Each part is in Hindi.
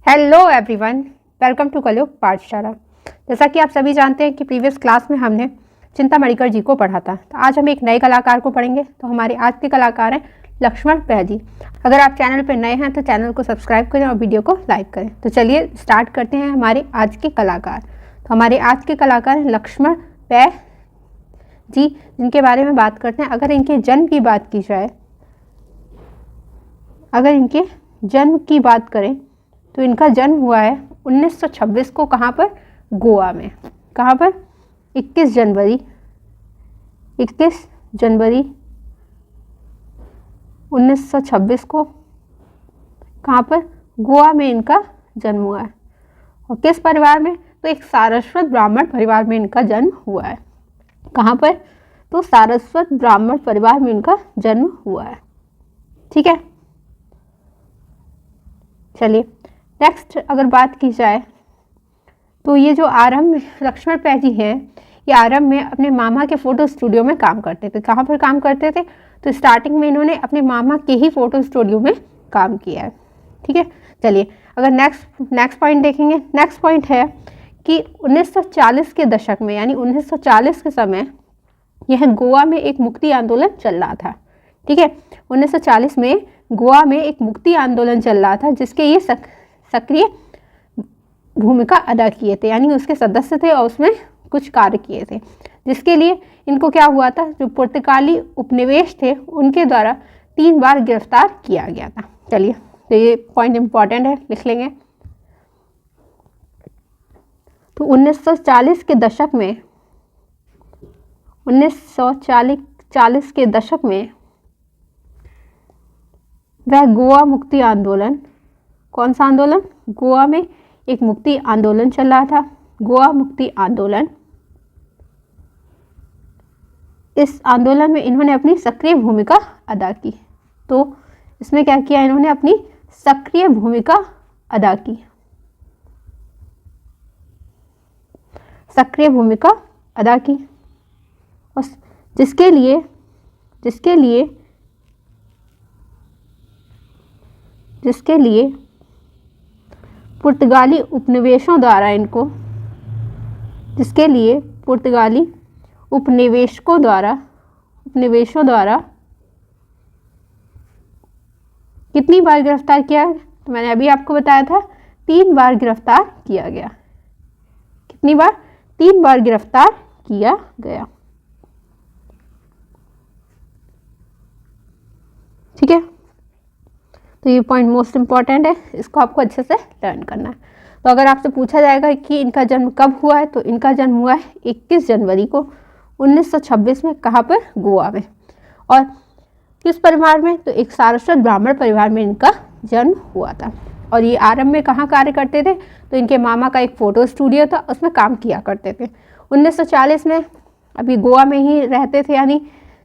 हेलो एवरीवन, वेलकम टू कलयुग पाठशाला। जैसा कि आप सभी जानते हैं कि प्रीवियस क्लास में हमने चिंता मणिकर जी को पढ़ा था, तो आज हम एक नए कलाकार को पढ़ेंगे। तो हमारे आज के कलाकार हैं लक्ष्मण पै जी। अगर आप चैनल पर नए हैं तो चैनल को सब्सक्राइब करें और वीडियो को लाइक करें। तो चलिए स्टार्ट करते हैं हमारे आज के कलाकार। तो हमारे आज के कलाकार हैं लक्ष्मण पै जी, जिनके बारे में बात करते हैं। अगर इनके जन्म की बात की जाए, अगर इनके जन्म की बात करें तो इनका जन्म हुआ है 1926 को। कहाँ पर? गोवा में। कहाँ पर? 21 जनवरी 1926 को। कहाँ पर? गोवा में इनका जन्म हुआ है। और किस परिवार में? तो एक सारस्वत ब्राह्मण परिवार में इनका जन्म हुआ है। कहाँ पर? तो सारस्वत ब्राह्मण परिवार में इनका जन्म हुआ है। ठीक है, चलिए नेक्स्ट अगर बात की जाए तो ये जो आरंभ लक्ष्मण पै जी हैं, ये आरंभ में अपने मामा के फोटो स्टूडियो में काम करते थे। कहाँ पर काम करते थे? तो स्टार्टिंग में इन्होंने अपने मामा के ही फोटो स्टूडियो में काम किया है। ठीक है, चलिए अगर नेक्स्ट पॉइंट देखेंगे। नेक्स्ट पॉइंट है कि 1940 के दशक में, यानी 1940 के समय यह गोवा में एक मुक्ति आंदोलन चल रहा था। ठीक है, 1940 में गोवा में एक मुक्ति आंदोलन चल रहा था, जिसके ये सक्रिय भूमिका अदा किए थे, यानी उसके सदस्य थे और उसमें कुछ कार्य किए थे, जिसके लिए इनको क्या हुआ था, जो पुर्तगाली उपनिवेश थे उनके द्वारा 3 बार गिरफ्तार किया गया था। चलिए, तो ये पॉइंट इंपॉर्टेंट है, लिख लेंगे। तो 1940 के दशक में 1940 के दशक में वह गोवा मुक्ति आंदोलन, कौन सा आंदोलन? गोवा में एक मुक्ति आंदोलन चल रहा था, गोवा मुक्ति आंदोलन। इस आंदोलन में इन्होंने अपनी सक्रिय भूमिका अदा की। तो इसमें क्या किया इन्होंने? अपनी सक्रिय भूमिका अदा की, सक्रिय भूमिका अदा की। और जिसके लिए पुर्तगाली उपनिवेशों द्वारा इनको, जिसके लिए पुर्तगाली उपनिवेशों द्वारा कितनी बार गिरफ्तार किया? तो मैंने अभी आपको बताया था 3 बार गिरफ्तार किया गया। कितनी बार? 3 बार गिरफ्तार किया गया। ठीक है, तो ये पॉइंट मोस्ट इंपॉर्टेंट है, इसको आपको अच्छे से लर्न करना है। तो अगर आपसे पूछा जाएगा कि इनका जन्म कब हुआ है, तो इनका जन्म हुआ है 21 जनवरी को 1926 में। कहाँ पर? गोवा में। और किस परिवार में? तो एक सारस्वत ब्राह्मण परिवार में इनका जन्म हुआ था। और ये आरंभ में कहाँ कार्य करते थे? तो इनके मामा का एक फोटो स्टूडियो था, उसमें काम किया करते थे। 1940 में अभी गोवा में ही रहते थे, यानी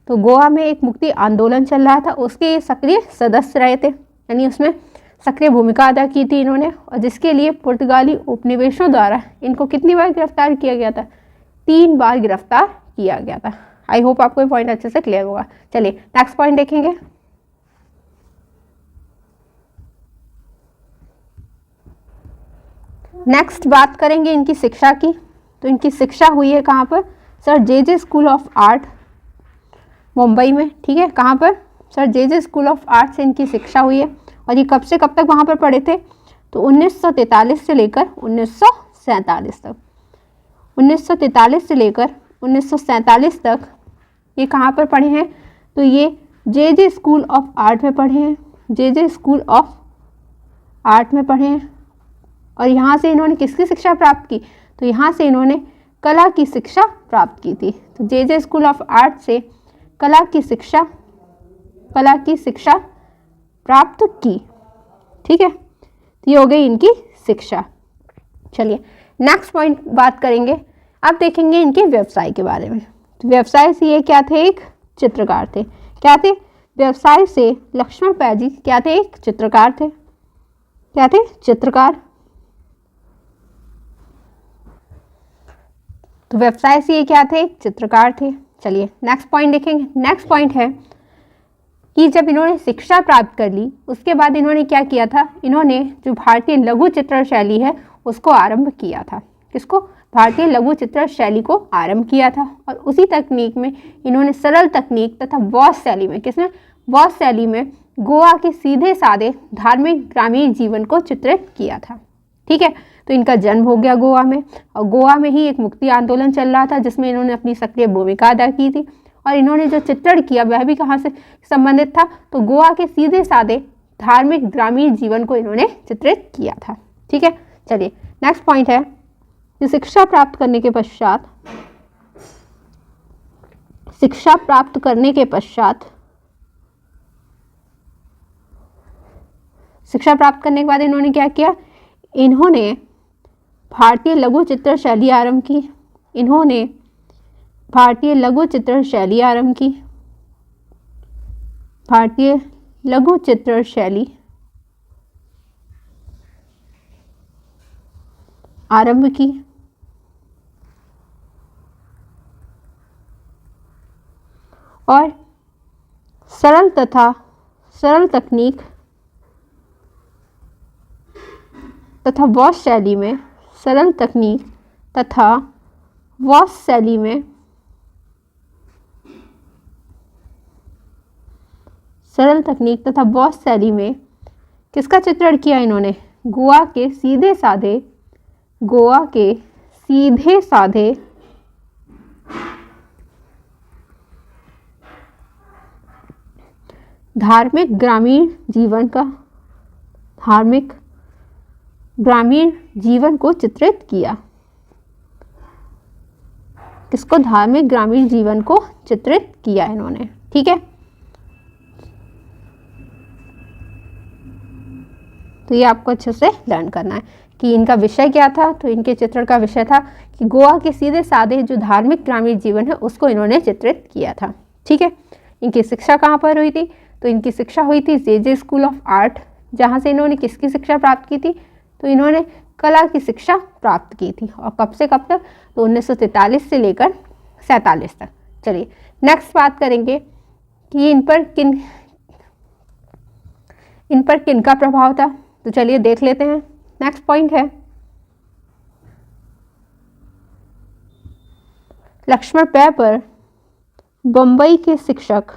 तो गोवा में एक मुक्ति आंदोलन चल रहा था, उसके सक्रिय सदस्य रहे थे, यानी उसमें सक्रिय भूमिका अदा की थी इन्होंने। और जिसके लिए पुर्तगाली उपनिवेशों द्वारा इनको कितनी बार गिरफ्तार किया गया था? 3 बार गिरफ्तार किया गया था। आई होप आपको ये पॉइंट अच्छे से क्लियर होगा। चलिए नेक्स्ट पॉइंट देखेंगे। नेक्स्ट बात करेंगे इनकी शिक्षा की। तो इनकी शिक्षा हुई है कहाँ पर? Sir J school of art, Mumbai में। ठीक है, कहाँ पर? Sir J school of art से इनकी शिक्षा हुई है। और ये कब से कब तक वहाँ पर पढ़े थे? तो 1943 से लेकर 1947 तक। 1943 से लेकर 1947 तक ये कहाँ पर पढ़े हैं? तो ये जे स्कूल ऑफ आर्ट में पढ़े हैं, जे स्कूल ऑफ आर्ट में पढ़े हैं। और यहाँ से इन्होंने किसकी शिक्षा प्राप्त की? तो यहाँ से इन्होंने कला की शिक्षा प्राप्त की थी। तो जे स्कूल ऑफ आर्ट से कला की शिक्षा प्राप्त की। ठीक है, तो ये हो गई इनकी शिक्षा। चलिए नेक्स्ट पॉइंट बात करेंगे। अब देखेंगे इनके व्यवसाय के बारे में। तो व्यवसाय से ये क्या थे? एक चित्रकार थे। क्या थे? व्यवसाय से लक्ष्मण पै जी क्या थे? एक चित्रकार थे। क्या थे? चित्रकार। तो व्यवसाय से ये क्या थे? एक चित्रकार थे। चलिए नेक्स्ट पॉइंट देखेंगे। नेक्स्ट पॉइंट है कि जब इन्होंने शिक्षा प्राप्त कर ली उसके बाद इन्होंने क्या किया था, इन्होंने जो भारतीय लघु चित्र शैली है उसको आरंभ किया था। किसको? भारतीय लघु चित्र शैली को आरंभ किया था। और उसी तकनीक में इन्होंने सरल तकनीक तथा वॉश शैली में, किसने? वॉश शैली में गोवा के सीधे साधे धार्मिक ग्रामीण जीवन को चित्रित किया था। ठीक है, तो इनका जन्म हो गया गोवा में, और गोवा में ही एक मुक्ति आंदोलन चल रहा था जिसमें इन्होंने अपनी सक्रिय भूमिका अदा की थी। और इन्होंने जो चित्रण किया वह भी कहाँ से संबंधित था, तो गोवा के सीधे साधे धार्मिक ग्रामीण जीवन को इन्होंने चित्रित किया था। ठीक है, चलिए नेक्स्ट पॉइंट है कि शिक्षा प्राप्त करने के पश्चात शिक्षा प्राप्त करने के बाद इन्होंने क्या किया, इन्होंने भारतीय लघु चित्र शैली आरंभ की। इन्होंने भारतीय लघु चित्र शैली आरंभ की। भारतीय लघु चित्र शैली आरंभ की। और सरल तकनीक तथा वॉश शैली में सरल तकनीक तथा वॉश शैली में किसका चित्रण किया इन्होंने? गोवा के सीधे साधे धार्मिक ग्रामीण जीवन को चित्रित किया। किसको? धार्मिक ग्रामीण जीवन को चित्रित किया इन्होंने। ठीक है, तो ये आपको अच्छे से लर्न करना है कि इनका विषय क्या था। तो इनके चित्रण का विषय था कि गोवा के सीधे साधे जो धार्मिक ग्रामीण जीवन है उसको इन्होंने चित्रित किया था। ठीक है, इनकी शिक्षा कहाँ पर हुई थी? तो इनकी शिक्षा हुई थी जे स्कूल ऑफ आर्ट, जहाँ से इन्होंने किसकी शिक्षा प्राप्त की थी? तो इन्होंने कला की शिक्षा प्राप्त की थी। और कब से कब तक? तो 1943 से लेकर 47 तक। चलिए नेक्स्ट बात करेंगे कि इन पर किनका प्रभाव था। तो चलिए देख लेते हैं। नेक्स्ट पॉइंट है लक्ष्मण पै पर बम्बई के शिक्षक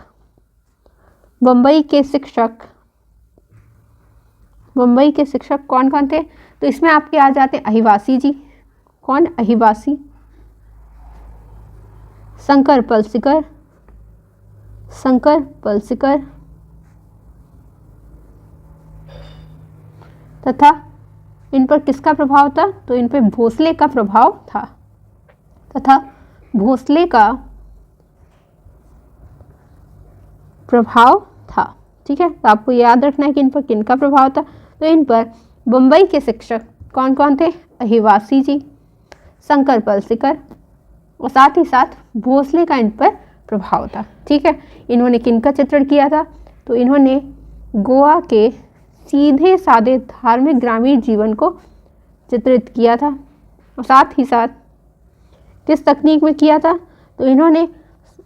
कौन कौन थे? तो इसमें आपके आ जाते हैं अहिवासी जी। कौन? अहिवासी। शंकर पलसिकर तथा इन पर किसका प्रभाव था? तो इन पर भोसले का प्रभाव था तथा भोसले का प्रभाव था। ठीक है, तो आपको याद रखना है कि इन पर किनका प्रभाव था। तो इन पर बम्बई के शिक्षक कौन कौन थे? अहिवासी जी, शंकर पलसिकर और साथ ही साथ भोसले का इन पर प्रभाव था। ठीक है, इन्होंने किनका चित्रण किया था? तो इन्होंने गोवा के सीधे साधे धार्मिक ग्रामीण जीवन को चित्रित किया था। और साथ ही साथ किस तकनीक में किया था? तो इन्होंने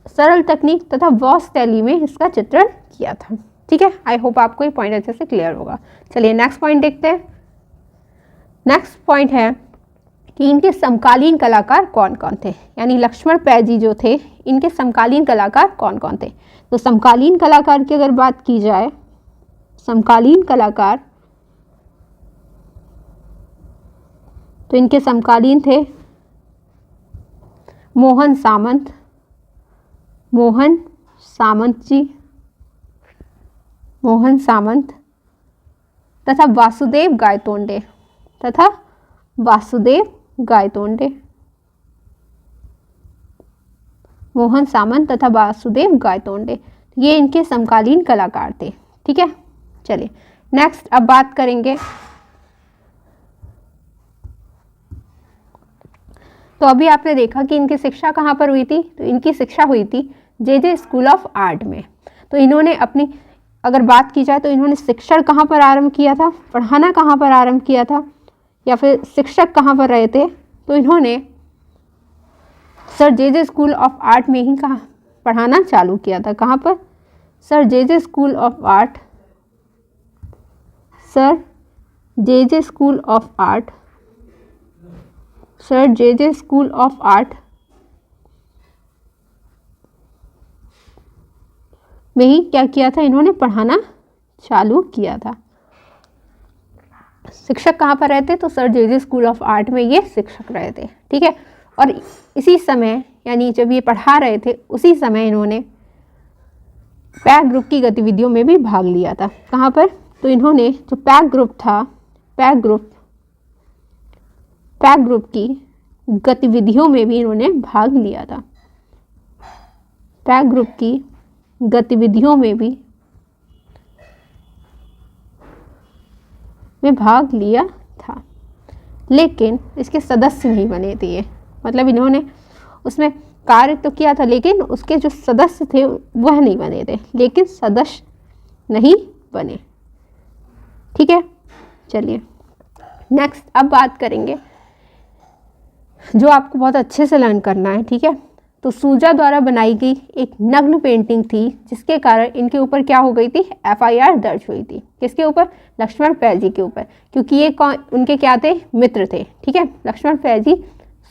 सरल तकनीक तथा वॉश शैली में इसका चित्रण किया था। ठीक है, आई होप आपको ये पॉइंट अच्छे से क्लियर होगा। चलिए नेक्स्ट पॉइंट देखते हैं। नेक्स्ट पॉइंट है कि इनके समकालीन कलाकार कौन कौन थे, यानी लक्ष्मण पै जी जो थे इनके समकालीन कलाकार कौन कौन थे। तो समकालीन कलाकार की अगर बात की जाए, समकालीन कलाकार, तो इनके समकालीन थे मोहन सामंत तथा वासुदेव गायतोंडे। मोहन सामंत तथा वासुदेव गायतोंडे, ये इनके समकालीन कलाकार थे। ठीक है, चलिए नेक्स्ट अब बात करेंगे। तो अभी आपने देखा कि इनकी शिक्षा कहाँ पर हुई थी। तो इनकी शिक्षा हुई थी जे स्कूल ऑफ आर्ट में। तो इन्होंने अपनी अगर बात की जाए तो इन्होंने शिक्षण कहाँ पर आरंभ किया था, पढ़ाना कहाँ पर आरंभ किया था, या फिर शिक्षक कहाँ पर रहे थे? तो इन्होंने sir J school of art में ही कहाँ पढ़ाना चालू किया था। कहाँ पर? Sir J school of art, sir J school of art, sir J school of art में ही क्या किया था, इन्होंने पढ़ाना चालू किया था। शिक्षक कहाँ पर रहते, तो sir J school of art में ये शिक्षक रहे थे, ठीक है। और इसी समय यानी जब ये पढ़ा रहे थे उसी समय इन्होंने पैक ग्रुप की गतिविधियों में भी भाग लिया था। कहाँ पर, तो इन्होंने जो पैक ग्रुप था, पैक ग्रुप की गतिविधियों में भी इन्होंने भाग लिया था। पैक ग्रुप की गतिविधियों में भी भाग लिया था, लेकिन इसके सदस्य नहीं बने थे ये, मतलब इन्होंने उसमें कार्य तो किया था लेकिन उसके जो सदस्य थे वह नहीं बने थे, लेकिन सदस्य नहीं बने, ठीक है। चलिए नेक्स्ट अब बात करेंगे जो आपको बहुत अच्छे से लर्न करना है, ठीक है। तो सूजा द्वारा बनाई गई एक नग्न पेंटिंग थी जिसके कारण इनके ऊपर क्या हो गई थी, FIR दर्ज हुई थी। किसके ऊपर, लक्ष्मण पैजी के ऊपर, क्योंकि ये उनके क्या थे, मित्र थे, ठीक है। लक्ष्मण पैजी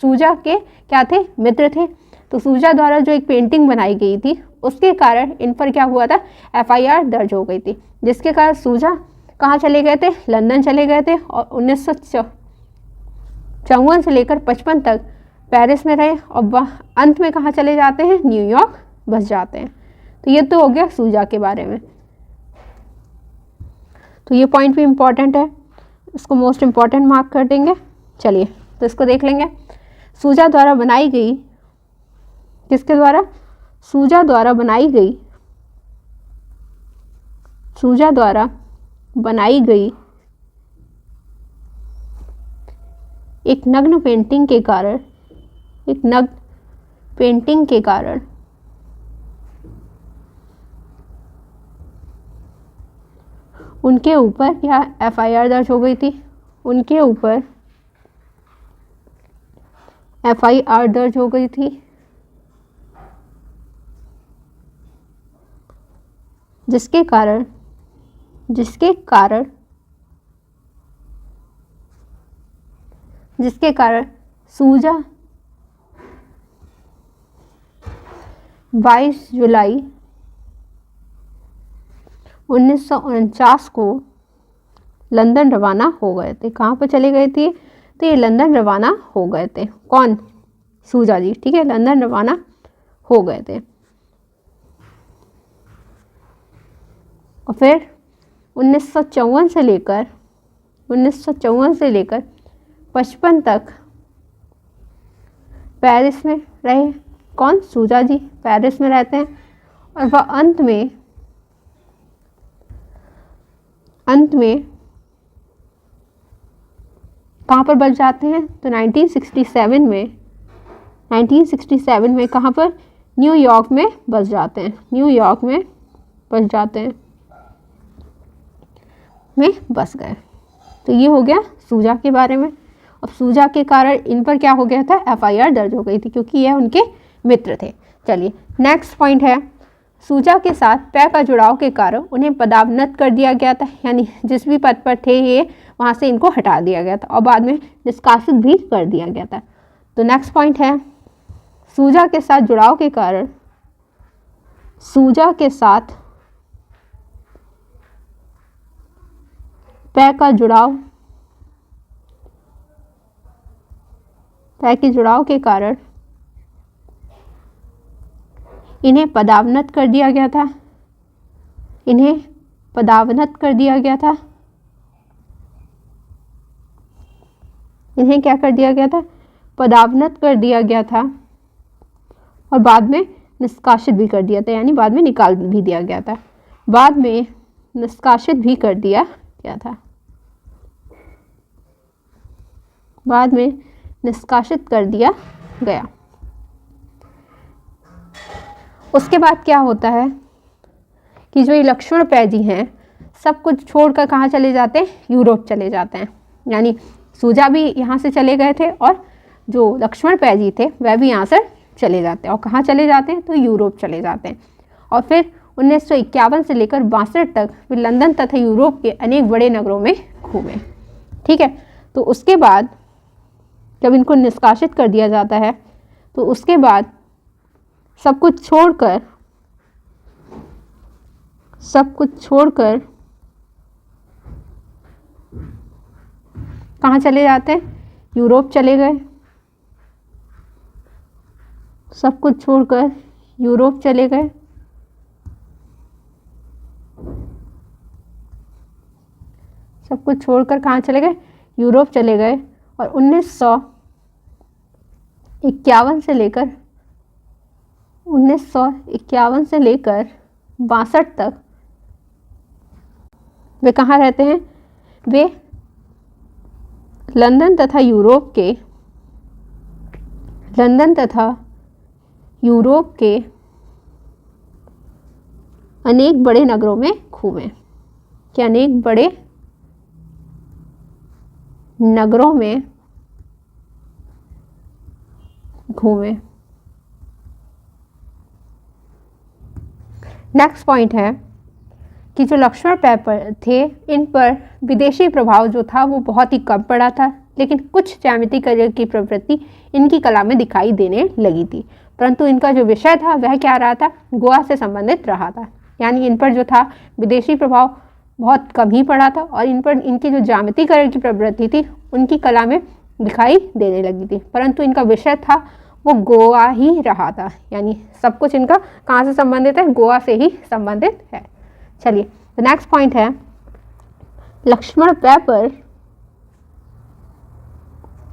सूजा के क्या थे, मित्र थे। तो सूजा द्वारा जो एक पेंटिंग बनाई गई थी उसके कारण इन पर क्या हुआ था, FIR दर्ज हो गई थी, जिसके कारण सूजा कहाँ चले गए थे, लंदन चले गए थे और 1954 से लेकर 55 तक पेरिस में रहे और वह अंत में कहाँ चले जाते हैं, न्यूयॉर्क बस जाते हैं। तो ये तो हो गया सूजा के बारे में। तो ये पॉइंट भी इम्पॉर्टेंट है, इसको मोस्ट इम्पॉर्टेंट मार्क कर देंगे। चलिए तो इसको देख लेंगे। सूजा द्वारा बनाई गई, किसके द्वारा, सूजा द्वारा बनाई गई, सूजा द्वारा बनाई गई एक नग्न पेंटिंग के कारण, एक नग्न पेंटिंग के कारण उनके ऊपर क्या FIR दर्ज हो गई थी, उनके ऊपर FIR दर्ज हो गई थी, जिसके कारण सूजा 22 जुलाई 1949 को लंदन रवाना हो गए थे। कहाँ पर चले गए थे, तो ये लंदन रवाना हो गए थे। कौन, सूजा जी, ठीक है, लंदन रवाना हो गए थे। और फिर 1954 से लेकर 55 तक पेरिस में रहे। कौन, सूजा जी पेरिस में रहते हैं और वह अंत में कहाँ पर बच जाते हैं, तो 1967 में कहाँ पर, न्यूयॉर्क में बस जाते हैं, न्यूयॉर्क में बस जाते हैं, में बस गए। तो ये हो गया सूजा के बारे में। अब सूजा के कारण इन पर क्या हो गया था, FIR दर्ज हो गई थी क्योंकि यह उनके मित्र थे। चलिए नेक्स्ट पॉइंट है, सूजा के साथ पै का जुड़ाव के कारण उन्हें पदावनत कर दिया गया था, यानी जिस भी पद पर थे ये वहाँ से इनको हटा दिया गया था और बाद में निष्कासित भी कर दिया गया था। तो नेक्स्ट पॉइंट है, सूजा के साथ जुड़ाव के कारण, सूजा के साथ पै का जुड़ाव, पै के जुड़ाव के कारण इन्हें पदावनत कर दिया गया था, इन्हें पदावनत कर दिया गया था, इन्हें क्या कर दिया गया था, पदावनत कर दिया गया था और बाद में निष्कासित भी कर दिया था, यानी बाद में निकाल भी दिया गया था, बाद में निष्कासित भी कर दिया गया था, बाद में निष्कासित कर दिया गया। उसके बाद क्या होता है कि जो ये लक्ष्मण पैजी हैं सब कुछ छोड़कर कहाँ चले जाते हैं, यूरोप चले जाते हैं। यानी सूजा भी यहाँ से चले गए थे और जो लक्ष्मण पैजी थे वह भी यहाँ से चले जाते हैं। और कहाँ चले जाते हैं, तो यूरोप चले जाते हैं। और फिर 1951 से लेकर 62 तक वे लंदन तथा यूरोप के अनेक बड़े नगरों में घूमे। ठीक है, तो उसके बाद जब इनको निष्कासित कर दिया जाता है तो उसके बाद सब कुछ छोड़कर कहाँ चले जाते हैं? यूरोप चले गए। सब कुछ छोड़कर यूरोप चले गए। सब कुछ छोड़कर कहाँ चले गए? यूरोप चले गए। और 1951 से लेकर 62 तक वे कहाँ रहते हैं? वे लंदन तथा यूरोप के अनेक बड़े नगरों में घूमे। कि अनेक बड़े नगरों में घूमे। नेक्स्ट पॉइंट है कि जो लक्ष्मण पेपर थे इन पर विदेशी प्रभाव जो था वो बहुत ही कम पड़ा था, लेकिन कुछ ज्यामिति कार्य की प्रवृत्ति इनकी कला में दिखाई देने लगी थी। परंतु इनका जो विषय था वह क्या रहा था? गोवा से संबंधित रहा था। यानी इन पर जो था विदेशी प्रभाव बहुत कम ही पड़ा था और इन पर इनकी जो ज्यामिति कार्य की प्रवृत्ति थी उनकी कला में दिखाई देने लगी थी। परंतु इनका विषय था वो गोवा ही रहा था। यानी सब कुछ इनका कहाँ से संबंधित है? गोवा से ही संबंधित है। चलिए, तो नेक्स्ट पॉइंट है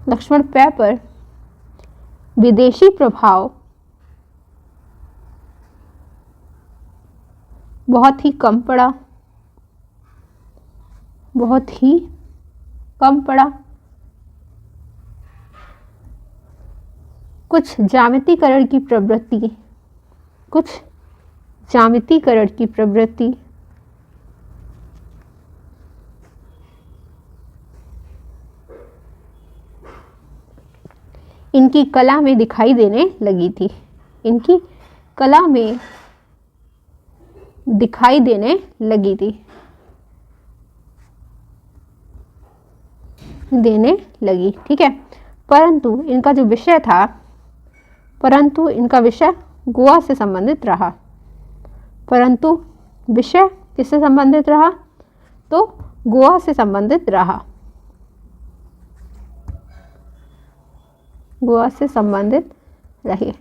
लक्ष्मण पेपर विदेशी प्रभाव बहुत ही कम पड़ा। कुछ ज्यामितीकरण की प्रवृत्ति इनकी कला में दिखाई देने लगी थी। इनकी कला में दिखाई देने लगी थी। ठीक है, परंतु इनका विषय गोवा से संबंधित रहा। परंतु विषय किससे संबंधित रहा? तो गोवा से संबंधित रहा। गोवा से संबंधित रहे।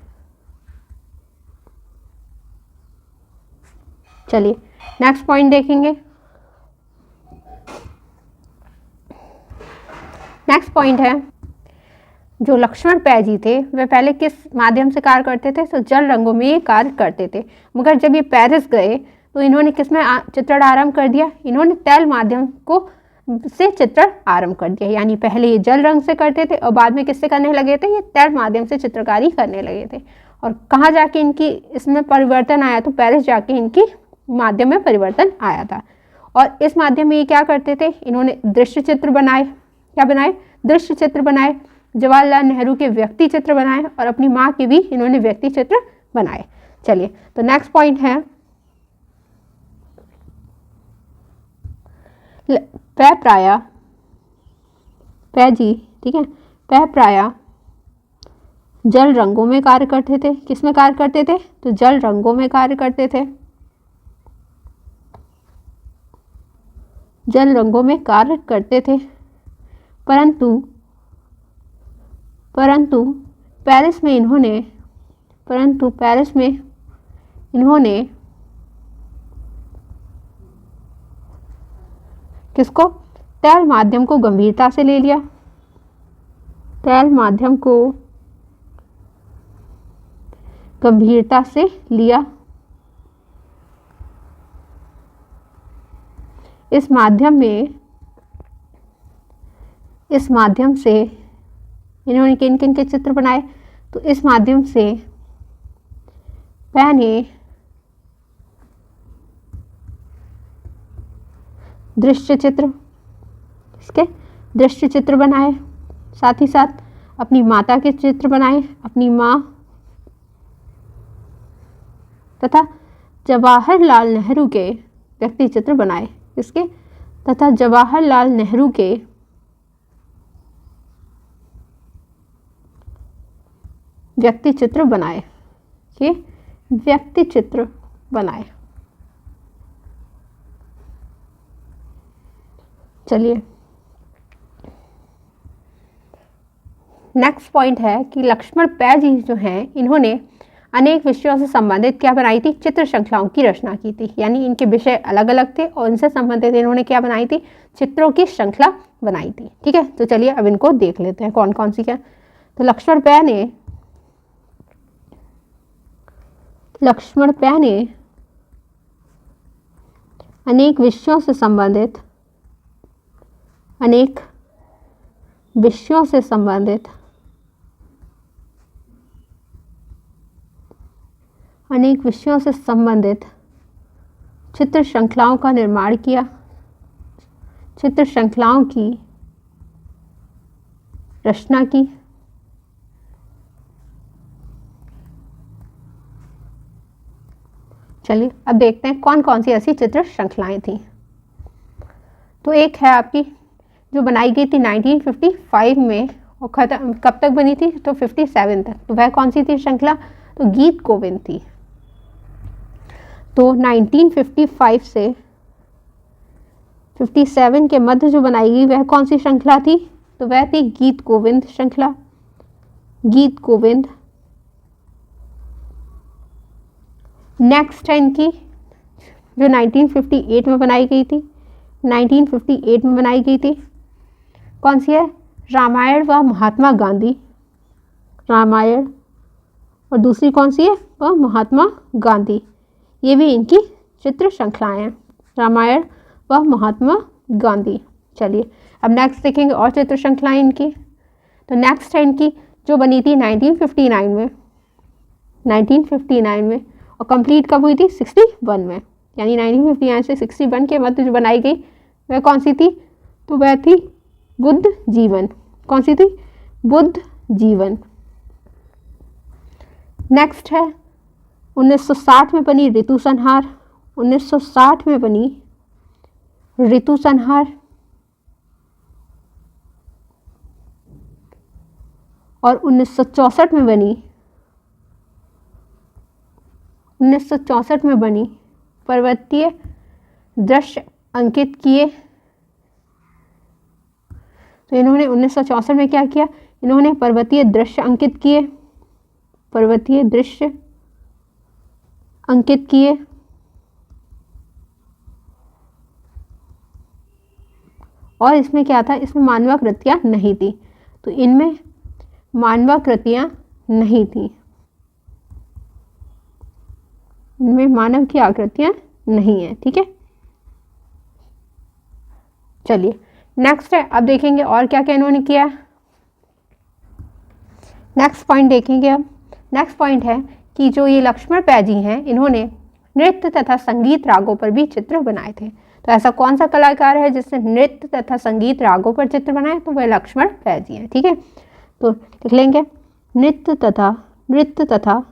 चलिए नेक्स्ट पॉइंट देखेंगे। नेक्स्ट पॉइंट है जो लक्ष्मण पैजी थे वह पहले किस माध्यम से कार्य करते थे? तो जल रंगों में ये कार्य करते थे। मगर जब ये पेरिस गए तो इन्होंने किसमें चित्रण आरंभ कर दिया? इन्होंने तैल माध्यम से चित्रण आरंभ कर दिया। यानी पहले ये जल रंग से करते थे और बाद में किससे करने लगे थे? ये तैल माध्यम से चित्रकारी करने लगे थे। और कहाँ जाके इनकी इसमें परिवर्तन आया? तो पेरिस जाके इनकी माध्यम में परिवर्तन आया था। और इस माध्यम में ये क्या करते थे? इन्होंने दृश्य चित्र बनाए। क्या बनाए? दृश्य चित्र बनाए। जवाहरलाल नेहरू के व्यक्ति चित्र बनाए और अपनी माँ के भी इन्होंने व्यक्ति चित्र बनाए। चलिए, तो नेक्स्ट पॉइंट है पैजी, ठीक है, प्राय जल रंगों में कार्य करते थे। किस में कार्य करते थे? तो जल रंगों में कार्य करते थे। जल रंगों में कार्य करते थे। परंतु पेरिस में इन्होंने किसको? तैल माध्यम को गंभीरता से ले लिया। तैल माध्यम को गंभीरता से लिया। इस माध्यम से इन्होंने किन किन के चित्र बनाए? तो इस माध्यम से मैंने दृश्य चित्र बनाए, साथ ही साथ अपनी माता के चित्र बनाए, अपनी माँ तथा जवाहरलाल नेहरू के व्यक्ति चित्र बनाए। किसके? तथा जवाहरलाल नेहरू के व्यक्ति चित्र बनाए। ये व्यक्ति चित्र बनाए। चलिए नेक्स्ट पॉइंट है कि लक्ष्मण पै जी जो हैं इन्होंने अनेक विषयों से संबंधित क्या बनाई थी? चित्र श्रृंखलाओं की रचना की थी। यानी इनके विषय अलग अलग थे और इनसे संबंधित इन्होंने क्या बनाई थी? चित्रों की श्रृंखला बनाई थी। ठीक है, तो चलिए अब इनको देख लेते हैं कौन कौन सी क्या। तो लक्ष्मण पै ने अनेक विषयों से संबंधित चित्र श्रृंखलाओं का निर्माण किया। चित्र श्रृंखलाओं की रचना की। चलिए अब देखते हैं कौन कौन सी ऐसी चित्र श्रृंखलाएं थी। तो एक है आपकी जो बनाई गई थी 1955 में और खत्म कब तक बनी थी? तो 57 तक। तो वह कौन सी थी श्रृंखला? तो गीत गोविंद थी। तो 1955 से 57 के मध्य जो बनाई गई वह कौन सी श्रृंखला थी? तो वह थी गीत गोविंद श्रृंखला। गीत गोविंद। नेक्स्ट है इनकी जो 1958 में बनाई गई थी। 1958 में बनाई गई थी कौन सी है? रामायण व महात्मा गांधी। रामायण। और दूसरी कौन सी है? वह महात्मा गांधी। ये भी इनकी चित्र श्रृंखलाएं हैं, रामायण व महात्मा गांधी। चलिए अब नेक्स्ट देखेंगे और चित्र श्रृंखलाएं इनकी। तो नेक्स्ट है इनकी जो बनी थी 1959 में और कंप्लीट कब हुई थी? 61 में। यानी 1959 से 61 के मध्य जो बनाई गई वह कौन सी थी? तो वह थी बुद्ध जीवन। कौन सी थी? बुद्ध जीवन। नेक्स्ट है 1960 में बनी ऋतु संहार। 1960 में बनी ऋतु संहार। और 1964 में बनी पर्वतीय दृश्य अंकित किए। तो इन्होंने 1964 में क्या किया? इन्होंने पर्वतीय दृश्य अंकित किए। पर्वतीय दृश्य अंकित किए। और इसमें क्या था? इसमें मानवाकृतियां नहीं थी। तो इनमें मानवाकृतियां नहीं थी। इनमें मानव की आकृतियां नहीं है। ठीक है, चलिए नेक्स्ट है। अब देखेंगे और क्या क्या इन्होंने किया। नेक्स्ट पॉइंट देखेंगे। अब नेक्स्ट पॉइंट है कि जो ये लक्ष्मण पै जी हैं इन्होंने नृत्य तथा संगीत रागों पर भी चित्र बनाए थे। तो ऐसा कौन सा कलाकार है जिसने नृत्य तथा संगीत रागों पर चित्र बनाए? तो वह लक्ष्मण पै जी हैं। ठीक है, तो लिख लेंगे नृत्य तथा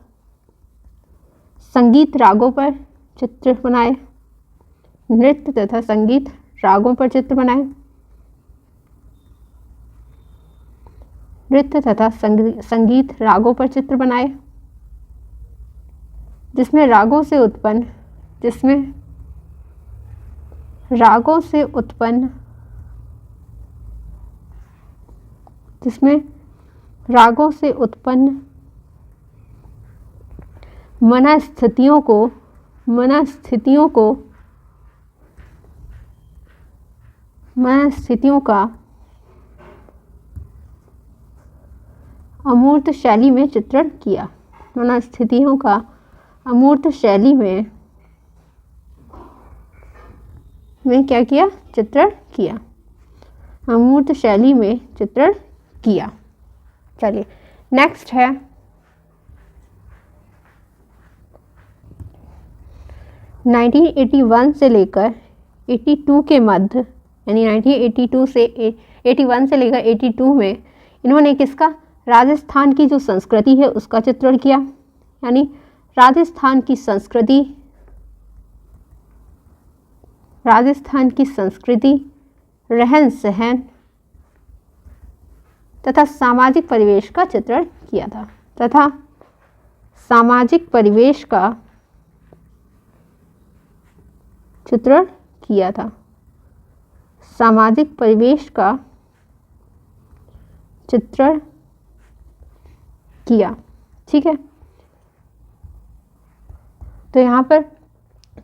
संगीत रागों पर चित्र बनाए। नृत्य तथा संगीत रागों पर चित्र बनाए। नृत्य तथा संगीत रागों पर चित्र बनाए जिसमें रागों से उत्पन्न मनस्थितियों का अमूर्त शैली में चित्रण किया। मनस्थितियों का अमूर्त शैली में क्या किया? चित्रण किया। अमूर्त शैली में चित्रण किया। चलिए नेक्स्ट है 1981 से लेकर 82 के मध्य, यानी 1982 से 81 से लेकर 82 में इन्होंने किसका? राजस्थान की जो संस्कृति है उसका चित्रण किया। यानी राजस्थान की संस्कृति राजस्थान की संस्कृति, रहन सहन तथा सामाजिक परिवेश का चित्रण किया था, तथा सामाजिक परिवेश का चित्रण किया था, सामाजिक परिवेश का चित्रण किया। ठीक है, तो यहाँ पर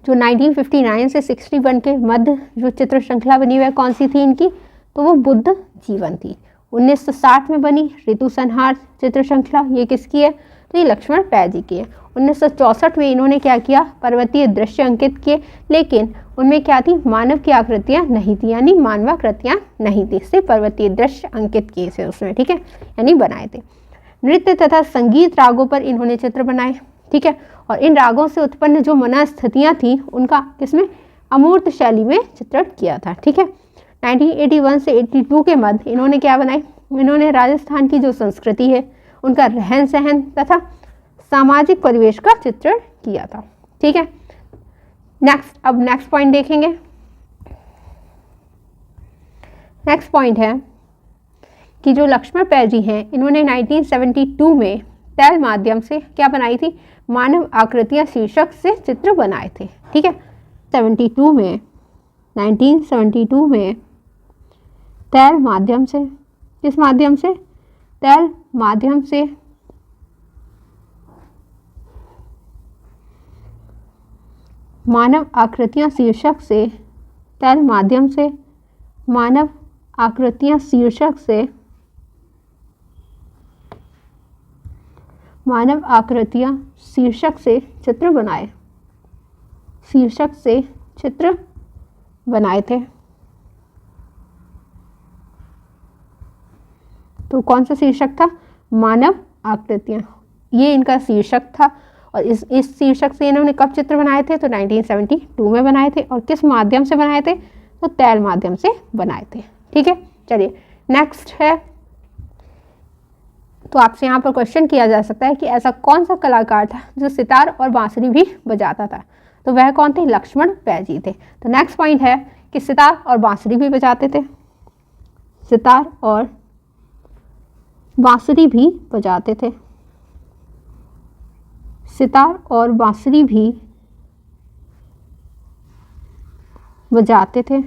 जो 1959 से 61 के मध्य जो चित्र श्रृंखला बनी हुई है कौन सी थी इनकी, तो वो बुद्ध जीवन थी। 1960 में बनी ऋतु संहार चित्र श्रृंखला, ये किसकी है, तो ये लक्ष्मण पै जी की है। 1964 में इन्होंने क्या किया, पर्वतीय दृश्य अंकित किए, लेकिन उनमें क्या थी, मानव की आकृतियां नहीं थी, यानी मानवाकृतियां नहीं थी, सिर्फ पर्वतीय दृश्य अंकित किए थे उसमें। ठीक है, यानी बनाए थे। नृत्य तथा संगीत रागों पर इन्होंने चित्र बनाए। ठीक है, और इन रागों से उत्पन्न जो मनस्थितियां थी उनका किसमें, अमूर्त शैली में चित्रण किया था। ठीक है, 1981 से 82 के मध्य इन्होंने क्या बनाए, इन्होंने राजस्थान की जो संस्कृति है उनका रहन सहन तथा सामाजिक परिवेश का चित्रण किया था। ठीक है, अब नेक्स्ट पॉइंट देखेंगे। नेक्स्ट पॉइंट है कि जो लक्ष्मण पै जी हैं इन्होंने 1972 में तैल माध्यम से क्या बनाई थी, मानव आकृतियां शीर्षक से चित्र बनाए थे। ठीक है, 1972 में तैल माध्यम से, किस माध्यम से, तैल माध्यम से मानव आकृतियां शीर्षक से, तैल माध्यम से मानव आकृतियां शीर्षक से, मानव आकृतियां शीर्षक से चित्र बनाए, शीर्षक से चित्र बनाए थे। तो कौन सा शीर्षक था, मानव आकृतियां, ये इनका शीर्षक था। और इस शीर्षक से इन्होंने कब चित्र बनाए थे, तो 1972 में बनाए थे। और किस माध्यम से बनाए थे, तो तैल माध्यम से बनाए थे। ठीक है, चलिए नेक्स्ट है, तो आपसे यहाँ पर क्वेश्चन किया जा सकता है कि ऐसा कौन सा कलाकार था जो सितार और बांसुरी भी बजाता था, तो वह कौन थे, लक्ष्मण पै जी थे। तो नेक्स्ट पॉइंट है कि सितार और बांसुरी भी बजाते थे, सितार और बांसुरी भी बजाते थे, सितार और बांसुरी भी बजाते थे।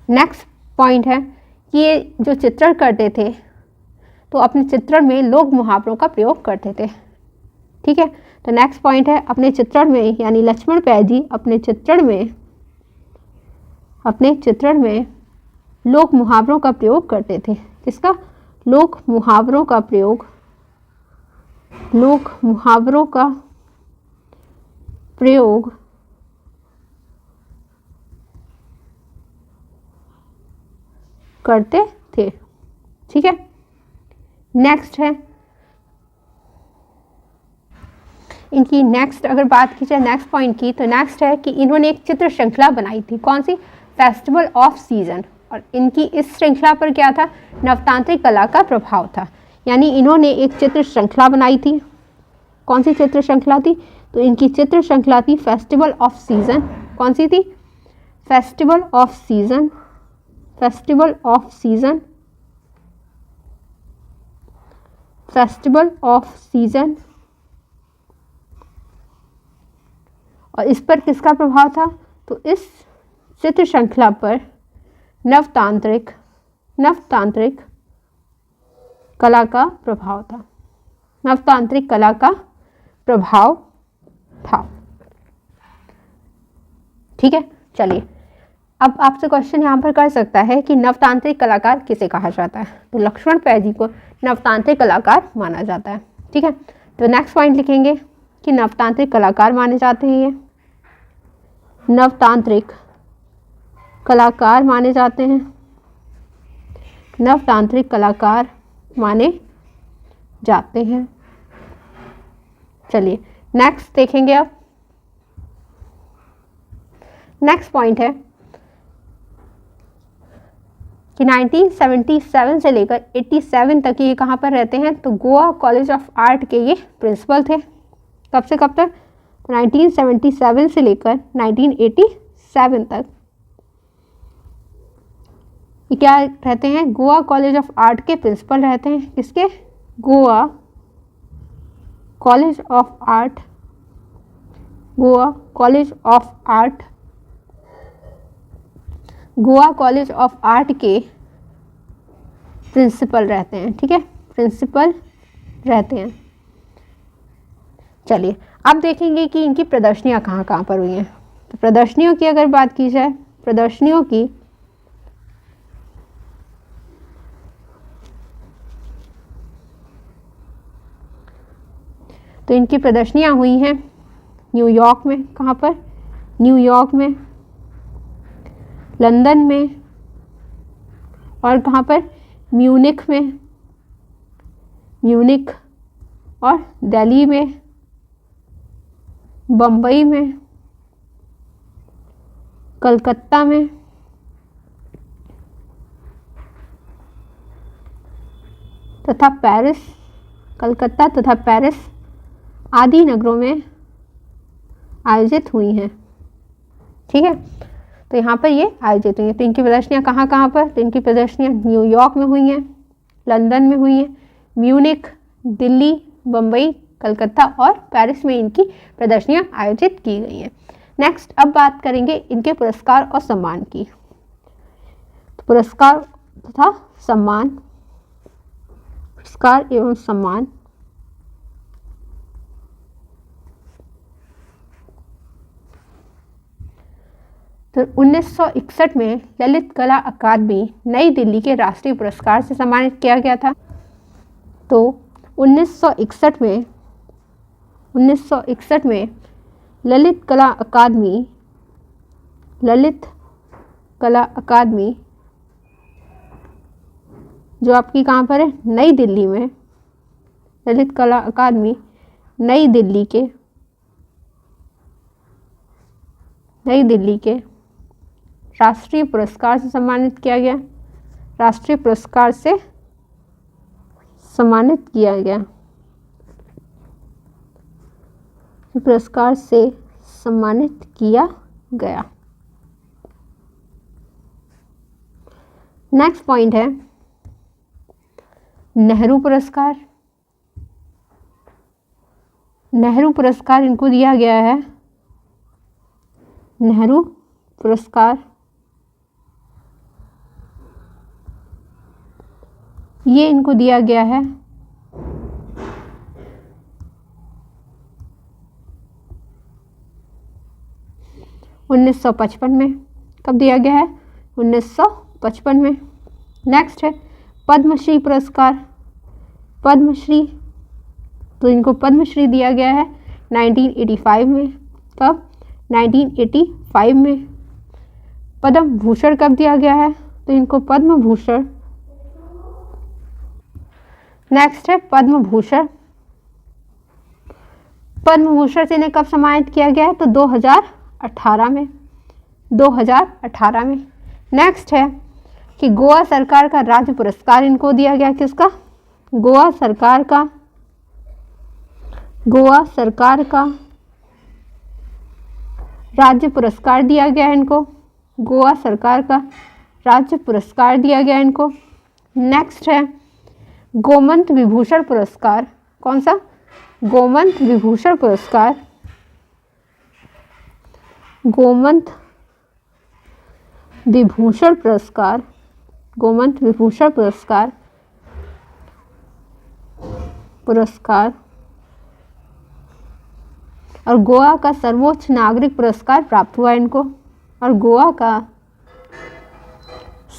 नेक्स्ट पॉइंट है कि ये जो चित्रण करते थे तो अपने चित्रण में लोक मुहावरों का प्रयोग करते थे। ठीक है, तो नेक्स्ट पॉइंट है, अपने चित्रण में, यानी लक्ष्मण पै जी अपने चित्रण में लोक मुहावरों का प्रयोग करते थे। किसका, लोक मुहावरों का प्रयोग, लोक मुहावरों का प्रयोग करते थे। ठीक है, नेक्स्ट है इनकी, नेक्स्ट अगर बात की जाए नेक्स्ट पॉइंट की, तो नेक्स्ट है कि इन्होंने एक चित्र श्रृंखला बनाई थी, कौन सी, फेस्टिवल ऑफ सीजन। और इनकी इस श्रृंखला पर क्या था, नवतांत्रिक कला का प्रभाव था। यानी इन्होंने एक चित्र श्रृंखला बनाई थी, कौन सी चित्र श्रृंखला थी, तो इनकी चित्र श्रृंखला थी फेस्टिवल ऑफ सीजन। कौन सी थी, festival off season, festival off season, festival off season. और इस पर किसका प्रभाव था, तो इस चित्र श्रृंखला पर नवतांत्रिक कला का प्रभाव था, नवतांत्रिक कला का प्रभाव था। ठीक है, चलिए अब आपसे क्वेश्चन यहाँ पर कर सकता है कि नवतांत्रिक कलाकार किसे कहा जाता है, तो लक्ष्मण पै जी को नवतांत्रिक कलाकार माना जाता है। ठीक है, तो नेक्स्ट पॉइंट लिखेंगे कि नवतांत्रिक कलाकार माने जाते हैं, ये नवतांत्रिक कलाकार माने जाते हैं, नवतांत्रिक कलाकार माने जाते हैं। चलिए नेक्स्ट देखेंगे। अब नेक्स्ट पॉइंट है कि 1977 से लेकर 87 तक ये कहाँ पर रहते हैं, तो गोवा कॉलेज ऑफ आर्ट के ये प्रिंसिपल थे। कब से कब तक, तो 1977 से लेकर 1987 तक ये क्या रहते हैं, गोवा कॉलेज ऑफ आर्ट के प्रिंसिपल रहते हैं। किसके? Goa college of art, Goa college of art, Goa college of art के प्रिंसिपल रहते हैं। ठीक है, प्रिंसिपल रहते हैं। चलिए अब देखेंगे कि इनकी प्रदर्शनियाँ कहाँ कहाँ पर हुई हैं। तो प्रदर्शनियों की अगर बात की जाए, प्रदर्शनियों की तो इनकी प्रदर्शनियाँ हुई हैं न्यूयॉर्क में। कहाँ पर? न्यूयॉर्क में, लंदन में, और कहाँ पर? म्यूनिख में, म्यूनिख, और दिल्ली में, बम्बई में, कलकत्ता में, तथा पेरिस, कलकत्ता तथा पेरिस आदि नगरों में आयोजित हुई हैं। ठीक है, तो यहाँ पर ये आयोजित हुई हैं। तो इनकी प्रदर्शनियाँ कहाँ कहाँ पर? तो इनकी प्रदर्शनियाँ न्यूयॉर्क में हुई हैं, लंदन में हुई हैं, म्यूनिख, दिल्ली, बम्बई, कलकत्ता और पेरिस में इनकी प्रदर्शनियाँ आयोजित की गई हैं। नेक्स्ट अब बात करेंगे इनके पुरस्कार और सम्मान की। तो पुरस्कार तथा सम्मान, पुरस्कार एवं सम्मान। तो 1961 में ललित कला अकादमी नई दिल्ली के राष्ट्रीय पुरस्कार से सम्मानित किया गया था। तो 1961 में ललित कला अकादमी जो आपकी कहाँ पर है? नई दिल्ली में, ललित कला अकादमी नई दिल्ली के राष्ट्रीय पुरस्कार से सम्मानित किया गया, राष्ट्रीय पुरस्कार से सम्मानित किया गया, पुरस्कार से सम्मानित किया गया। नेक्स्ट पॉइंट है नेहरू पुरस्कार। नेहरू पुरस्कार इनको दिया गया है, नेहरू पुरस्कार ये इनको दिया गया है 1955 में। कब दिया गया है? 1955 में। नेक्स्ट है पद्मश्री पुरस्कार। पद्मश्री, तो इनको पद्मश्री दिया गया है 1985 में। कब? 1985 में। पद्म भूषण कब दिया गया है? तो इनको पद्म भूषण, नेक्स्ट है पद्म भूषण। पद्म भूषण से इन्हें कब सम्मानित किया गया है? तो 2018 में, 2018 में। नेक्स्ट है कि गोवा सरकार का राज्य पुरस्कार इनको दिया गया। किसका? गोवा सरकार का, गोवा सरकार का राज्य पुरस्कार दिया गया है इनको, गोवा सरकार का राज्य पुरस्कार दिया गया इनको। नेक्स्ट है गोमंत विभूषण पुरस्कार। कौन सा? गोमंत विभूषण पुरस्कार, गोमंत विभूषण पुरस्कार, गोमंत विभूषण पुरस्कार, पुरस्कार और गोवा का सर्वोच्च नागरिक पुरस्कार प्राप्त हुआ इनको। और गोवा का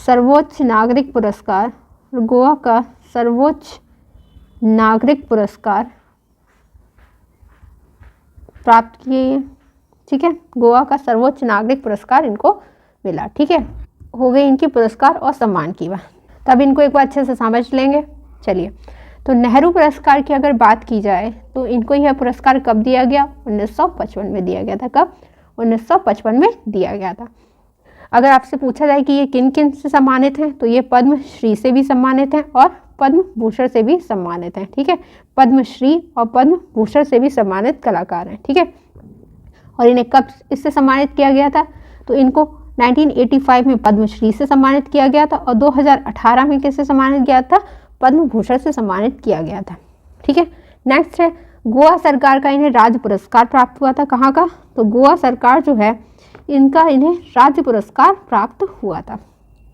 सर्वोच्च नागरिक पुरस्कार, गोवा का सर्वोच्च नागरिक पुरस्कार प्राप्त किए हैं। ठीक है, गोवा का सर्वोच्च नागरिक पुरस्कार इनको मिला। ठीक है, हो गई इनकी पुरस्कार और सम्मान की बात। तब इनको एक बार अच्छे से समझ लेंगे। चलिए, तो नेहरू पुरस्कार की अगर बात की जाए तो इनको यह पुरस्कार कब दिया गया? 1955 में दिया गया था। कब? 1955 में दिया गया था। अगर आपसे पूछा जाए कि ये किन किन से सम्मानित हैं, तो ये पद्मश्री से भी सम्मानित हैं और पद्म भूषण से भी सम्मानित हैं। ठीक है, पद्मश्री और पद्म भूषण से भी सम्मानित कलाकार हैं। ठीक है, और इन्हें कब इससे सम्मानित किया गया था? तो इनको 1985 में पद्मश्री से सम्मानित किया गया था और 2018 में किससे सम्मानित किया था? पद्म भूषण से सम्मानित किया गया था। ठीक है, नेक्स्ट है गोवा सरकार का इन्हें राज्य पुरस्कार प्राप्त हुआ था। कहाँ का? तो गोवा सरकार जो है इनका इन्हें राज्य पुरस्कार प्राप्त हुआ था।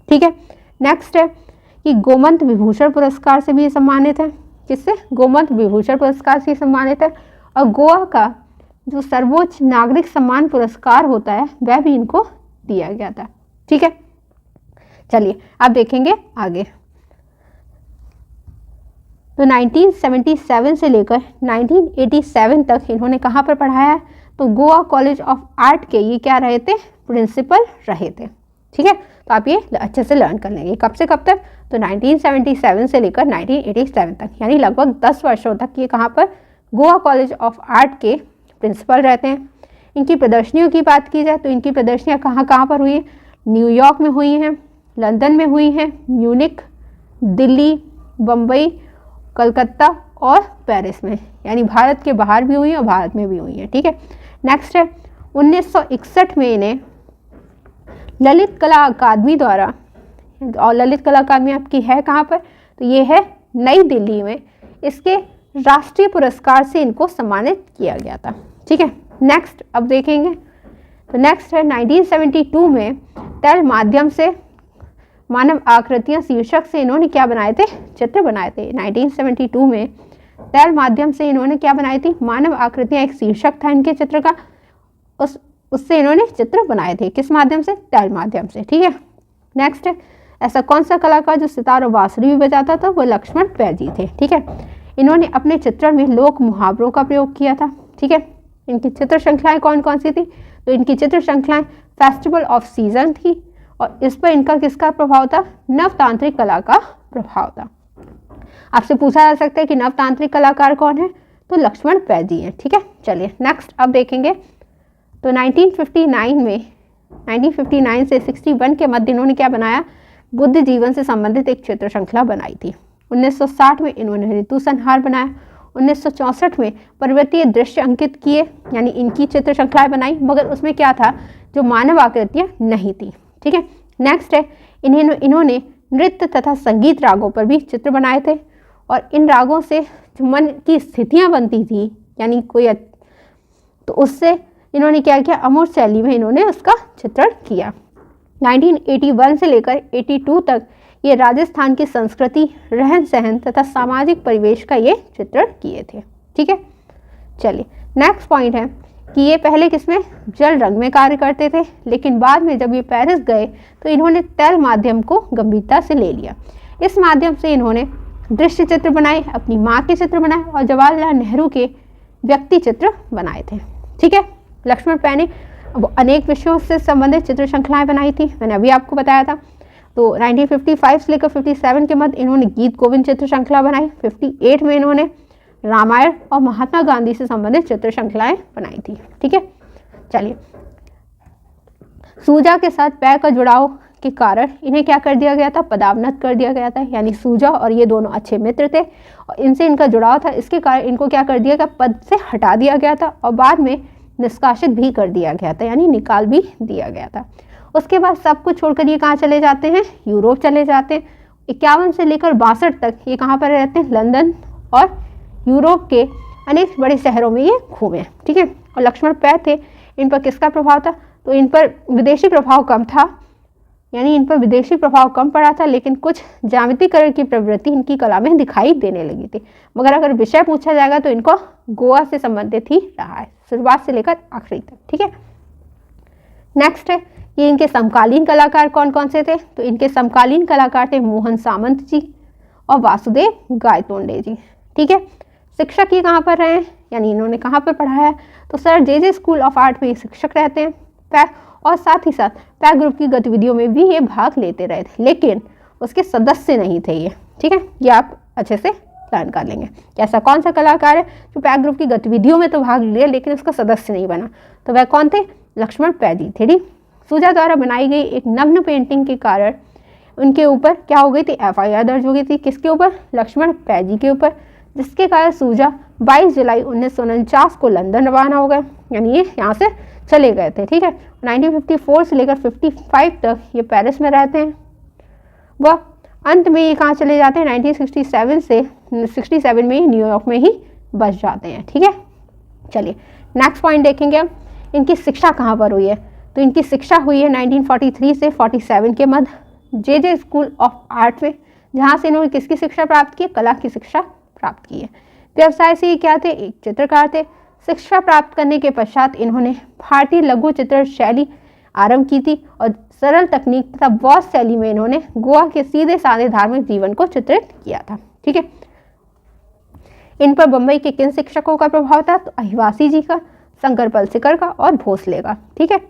ठीक है, नेक्स्ट है कि गोमंत विभूषण पुरस्कार से भी सम्मानित है। किससे? गोमंत विभूषण पुरस्कार से सम्मानित है। और गोवा का जो सर्वोच्च नागरिक सम्मान पुरस्कार होता है वह भी इनको दिया गया था। ठीक है, चलिए अब देखेंगे आगे। तो 1977 से लेकर 1987 तक इन्होंने कहाँ पर पढ़ाया है? तो गोवा कॉलेज ऑफ आर्ट के ये क्या रहे थे? प्रिंसिपल रहे थे। ठीक है, तो आप ये अच्छे से लर्न कर लेंगे। कब से कब तक? तो 1977 से लेकर 1987 तक, यानी लगभग 10 वर्षों तक ये कहाँ पर? गोवा कॉलेज ऑफ आर्ट के प्रिंसिपल रहते हैं। इनकी प्रदर्शनियों की बात की जाए तो इनकी प्रदर्शनियाँ कहाँ कहाँ पर हुई हैं? न्यूयॉर्क में हुई हैं, लंदन में हुई हैं, म्यूनिक, दिल्ली, बम्बई, कलकत्ता और पेरिस में, यानी भारत के बाहर भी हुई हैं और भारत में भी हुई हैं। ठीक है, नेक्स्ट है 1961 में इन्हें ललित कला अकादमी द्वारा, और ललित कला अकादमी आपकी है कहाँ पर? तो ये है नई दिल्ली में, इसके राष्ट्रीय पुरस्कार से इनको सम्मानित किया गया था। ठीक है, नेक्स्ट अब देखेंगे। तो नेक्स्ट है 1972 में तैल माध्यम से मानव आकृतियां शीर्षक से इन्होंने क्या बनाए थे? चित्र बनाए थे। 1972 में तैल माध्यम से इन्होंने क्या बनाई थी? मानव आकृतियां एक शीर्षक था इनके चित्र का, उससे इन्होंने चित्र बनाए थे। किस माध्यम से? तैल माध्यम से। ठीक है, नेक्स्ट है ऐसा कौन सा कलाकार जो सितार और बांसुरी भी बजाता था? वो लक्ष्मण पैजी थे। ठीक है, इन्होंने अपने चित्रण में लोक मुहावरों का प्रयोग किया था। ठीक है, इनकी चित्र श्रृंखलाएं कौन कौन सी थी? तो इनकी चित्र श्रृंखलाएं फेस्टिवल ऑफ सीजन थी और इस पर इनका किसका प्रभाव था? नवतांत्रिक कला का प्रभाव था। आपसे पूछा जा सकता है कि नवतांत्रिक कलाकार कौन है? तो लक्ष्मण पैजी हैं। ठीक है, चलिए नेक्स्ट अब देखेंगे। तो 1959 से 61 के मध्य इन्होंने क्या बनाया? बुद्ध जीवन से संबंधित एक चित्र श्रृंखला बनाई थी। 1960 में इन्होंने ऋतु संहार बनाया। 1964 में पर्वतीय दृश्य अंकित किए, यानी इनकी चित्र श्रृंखलाएं बनाई, मगर उसमें क्या था? जो मानव आकृतियां नहीं थी। ठीक है, नेक्स्ट है इन्होंने नृत्य तथा संगीत रागों पर भी चित्र बनाए थे और इन रागों से जो मन की स्थितियां बनती थी, यानी कोई तो उससे इन्होंने क्या किया? अमूर्त शैली में इन्होंने उसका चित्रण किया। 1981 से लेकर 82 तक ये राजस्थान की संस्कृति, रहन सहन तथा सामाजिक परिवेश का ये चित्रण किए थे। ठीक है, चलिए नेक्स्ट पॉइंट है कि ये पहले किसमें? जल रंग में कार्य करते थे, लेकिन बाद में जब ये पेरिस गए तो इन्होंने तैल माध्यम को गंभीरता से ले लिया। इस माध्यम से इन्होंने दृश्य चित्र बनाए, अपनी माँ के चित्र बनाए और जवाहरलाल नेहरू के व्यक्ति चित्र बनाए थे। ठीक है, लक्ष्मण पै ने अनेक विषयों से संबंधित चित्र श्रृंखलाएं बनाई थी, मैंने अभी आपको बताया था। तो 1955 से लेकर 57 के मध्य इन्होंने गीत गोविंद चित्र श्रृंखला बनाई। 58 में इन्होंने रामायण और महात्मा गांधी से संबंधित चित्र श्रृंखलाएं बनाई थी। ठीक है, चलिए सूजा के साथ पैर का जुड़ाव के कारण इन्हें क्या कर दिया गया था? पदावनत कर दिया गया था, यानी सूजा और ये दोनों अच्छे मित्र थे और इनसे इनका जुड़ाव था, इसके कारण इनको क्या कर दिया गया? पद से हटा दिया गया था और बाद में निष्कासित भी कर दिया गया था, यानी निकाल भी दिया गया था। उसके बाद सब कुछ छोड़कर ये कहाँ चले जाते हैं? यूरोप चले जाते हैं। 51 से लेकर 62 तक ये कहाँ पर रहते हैं? लंदन और यूरोप के अनेक बड़े शहरों में ये घूमे। ठीक है, और लक्ष्मण पै थे, इन पर किसका प्रभाव था? तो इन पर विदेशी प्रभाव कम था, यानी इन पर विदेशी प्रभाव कम पड़ा था, लेकिन कुछ ज्यामितीकरण की प्रवृत्ति इनकी कला में दिखाई देने लगी थी। मगर अगर विषय पूछा जाएगा तो इनको गोवा से संबंधित ही रहा है, शुरुआत से लेकर आखिरी तक। ठीक है, नेक्स्ट है ये इनके समकालीन कलाकार कौन कौन से थे? तो इनके समकालीन कलाकार थे मोहन सामंत जी और वासुदेव गायतोंडे जी। ठीक है, शिक्षक ये कहाँ पर रहे हैं, यानी इन्होंने कहाँ पर पढ़ाया है? तो sir J school of art में शिक्षक रहते हैं और साथ ही साथ पैक ग्रुप की गतिविधियों में भी ये भाग लेते रहे थे, लेकिन उसके सदस्य नहीं थे ये। ठीक है, ये आप अच्छे से लर्न कर लेंगे। ऐसा कौन सा कलाकार है जो पैक ग्रुप की गतिविधियों में तो भाग लिया लेकिन उसका सदस्य नहीं बना? तो वह कौन थे? लक्ष्मण पैजी थे। ठीक, सूजा द्वारा बनाई गई एक नग्न पेंटिंग के कारण उनके ऊपर क्या हो गई थी? FIR दर्ज हो गई थी। किसके ऊपर? लक्ष्मण पैजी के ऊपर, जिसके कारण सूजा 22 जुलाई 1949 को लंदन रवाना हो गए, यानी ये यहाँ से चले गए थे, ठीक है। 1954 से लेकर 55 तक ये पेरिस में रहते हैं। वह अंत में ये कहाँ चले जाते हैं, 1967 से 67 में न्यूयॉर्क में ही बस जाते हैं, ठीक है। चलिए नेक्स्ट पॉइंट देखेंगे अब, इनकी शिक्षा कहाँ पर हुई है। तो इनकी शिक्षा हुई है 1943 से 47 के मध्य जे स्कूल ऑफ आर्ट में, जहाँ से इन्होंने किसकी शिक्षा प्राप्त की, कला की शिक्षा प्राप्त की है। व्यवसाय से ये क्या थे, एक चित्रकार थे। शिक्षा प्राप्त करने के पश्चात इन्होंने भारतीय लघु चित्र शैली आरंभ की थी और सरल तकनीक तथा बॉस शैली में इन्होंने गोवा के सीधे साधे धार्मिक जीवन को चित्रित किया था, ठीक है। इन पर बंबई के किन शिक्षकों का प्रभाव था, तो अहिवासी जी का, शंकर पलसेकर का और भोसले का, ठीक है।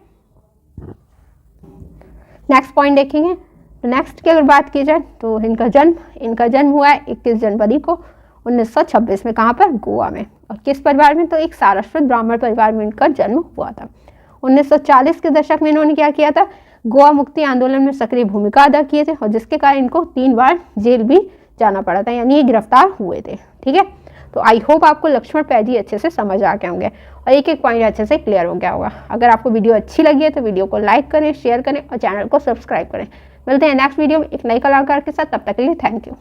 नेक्स्ट पॉइंट देखेंगे। तो नेक्स्ट की अगर बात की जाए तो इनका जन्म हुआ है 21 जनवरी को 1926 में, कहाँ पर, गोवा में। और किस परिवार में, तो एक सारस्वत ब्राह्मण परिवार में इनका जन्म हुआ था। 1940 के दशक में इन्होंने क्या किया था, गोवा मुक्ति आंदोलन में सक्रिय भूमिका अदा किए थे और जिसके कारण इनको 3 बार जेल भी जाना पड़ा था, यानी ये गिरफ्तार हुए थे, ठीक है। तो आई होप आपको लक्ष्मण पैजी अच्छे से समझ आ गए होंगे और एक एक पॉइंट अच्छे से क्लियर हो गया होगा। अगर आपको वीडियो अच्छी लगी है तो वीडियो को लाइक करें, शेयर करें और चैनल को सब्सक्राइब करें। मिलते हैं नेक्स्ट वीडियो में एक नई कलाकार के साथ, तब तक के लिए थैंक यू।